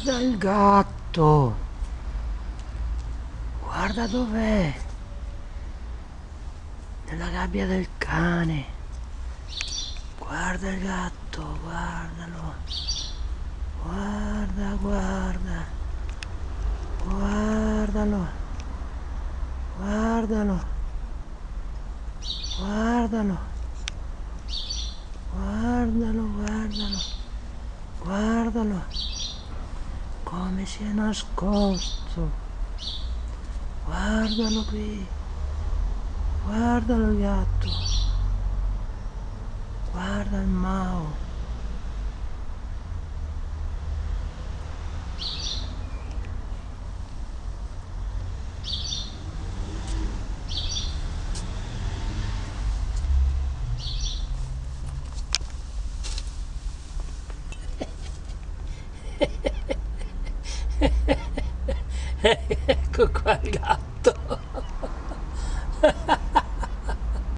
Guarda il gatto, guarda dov'è, nella gabbia del cane. Guarda il gatto, guardalo, guarda, guarda, guardalo, guardalo, guardalo, guardalo, guardalo, guardalo, come si è nascosto. Guardalo qui, guardalo il gatto, guarda il Mao. Ecco qua il gatto.